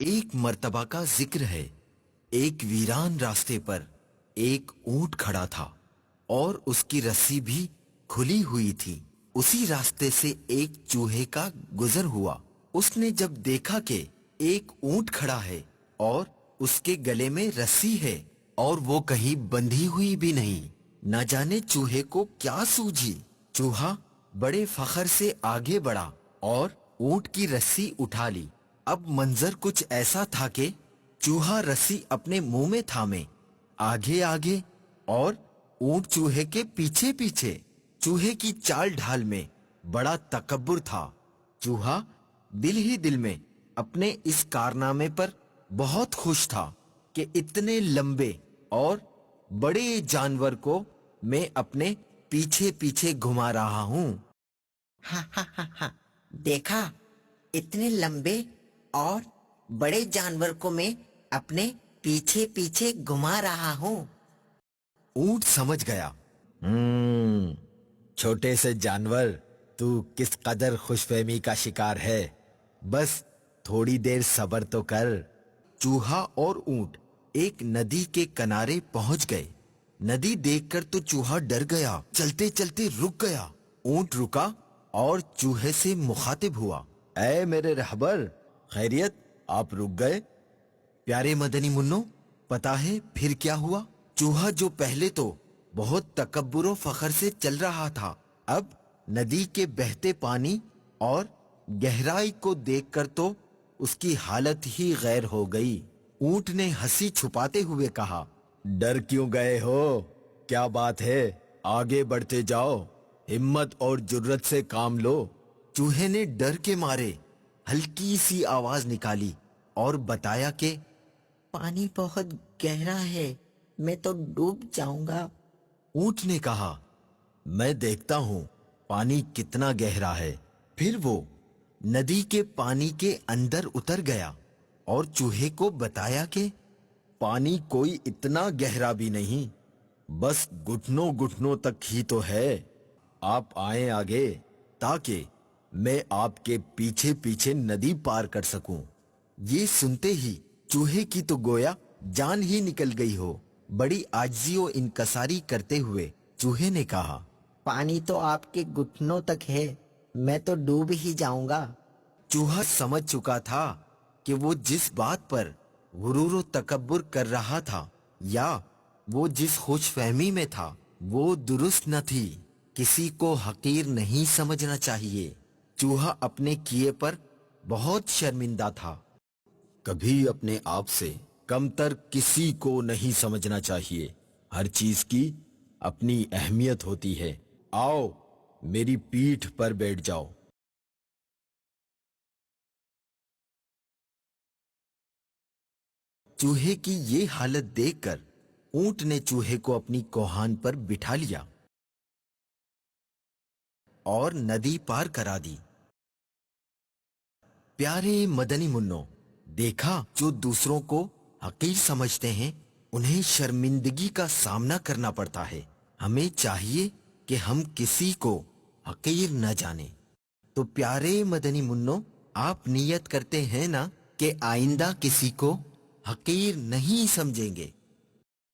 ایک مرتبہ کا ذکر ہے، ایک ویران راستے پر ایک اونٹ کھڑا تھا اور اس کی رسی بھی کھلی ہوئی تھی۔ اسی راستے سے ایک چوہے کا گزر ہوا۔ اس نے جب دیکھا کہ ایک اونٹ کھڑا ہے اور اس کے گلے میں رسی ہے اور وہ کہیں بندھی ہوئی بھی نہیں، نہ جانے چوہے کو کیا سوجھی۔ چوہا بڑے فخر سے آگے بڑھا اور اونٹ کی رسی اٹھا لی۔ اب منظر کچھ ایسا تھا کہ چوہا رسی اپنے منہ میں تھامے آگے آگے اور اونٹ چوہے کے پیچھے پیچھے۔ چوہے کی چال ڈھال میں بڑا تکبر تھا۔ چوہا دل ہی دل میں اپنے اس کارنامے پر بہت خوش تھا کہ اتنے لمبے اور بڑے جانور کو میں اپنے پیچھے پیچھے گھما رہا ہوں۔ ہاں ہاں ہاں ہاں، دیکھا، اتنے لمبے اور بڑے جانور کو میں اپنے پیچھے پیچھے گھما رہا ہوں۔ اونٹ سمجھ گیا، چھوٹے سے جانور، تو کس قدر خوش فہمی کا شکار ہے، بس تھوڑی دیر صبر تو کر۔ چوہا اور اونٹ ایک ندی کے کنارے پہنچ گئے۔ ندی دیکھ کر تو چوہا ڈر گیا، چلتے چلتے رک گیا۔ اونٹ رکا اور چوہے سے مخاطب ہوا، اے میرے رہبر، خیریت، آپ رک گئے؟ پیارے مدنی منو، پتا ہے پھر کیا ہوا؟ چوہا جو پہلے تو بہت تکبر و فخر سے چل رہا تھا، اب ندی کے بہتے پانی اور گہرائی کو دیکھ کر تو اس کی حالت ہی غیر ہو گئی۔ اونٹ نے ہنسی چھپاتے ہوئے کہا، ڈر کیوں گئے ہو؟ کیا بات ہے، آگے بڑھتے جاؤ، ہمت اور جرت سے کام لو۔ چوہے نے ڈر کے مارے ہلکی سی آواز نکالی اور بتایا کہ پانی بہت گہرا ہے، میں تو ڈوب جاؤں گا۔ اونٹ نے کہا، میں دیکھتا ہوں پانی کتنا گہرا ہے۔ پھر وہ ندی کے پانی کے اندر اتر گیا اور چوہے کو بتایا کہ پانی کوئی اتنا گہرا بھی نہیں، بس گھٹنوں گھٹنوں تک ہی تو ہے۔ آپ آئیں آگے تاکہ میں آپ کے پیچھے پیچھے ندی پار کر سکوں۔ یہ سنتے ہی چوہے کی تو گویا جان ہی نکل گئی ہو۔ بڑی عاجزی و انکساری کرتے ہوئے چوہے نے کہا، پانی تو آپ کے گھٹنوں تک ہے، میں تو ڈوب ہی جاؤں گا۔ چوہا سمجھ چکا تھا کہ وہ جس بات پر غرور و تکبر کر رہا تھا یا وہ جس خوش فہمی میں تھا وہ درست نہ تھی۔ کسی کو حقیر نہیں سمجھنا چاہیے۔ چوہا اپنے کیے پر بہت شرمندہ تھا۔ کبھی اپنے آپ سے کمتر کسی کو نہیں سمجھنا چاہیے۔ ہر چیز کی اپنی اہمیت ہوتی ہے۔ آؤ میری پیٹھ پر بیٹھ جاؤ۔ چوہے کی یہ حالت دیکھ کر اونٹ نے چوہے کو اپنی کوہان پر بٹھا لیا اور ندی پار کرا دی۔ پیارے مدنی منو، دیکھا، جو دوسروں کو حقیر سمجھتے ہیں انہیں شرمندگی کا سامنا کرنا پڑتا ہے۔ ہمیں چاہیے کہ ہم کسی کو حقیر نہ جانیں۔ تو پیارے مدنی منو، آپ نیت کرتے ہیں نا کہ آئندہ کسی کو حقیر نہیں سمجھیں گے؟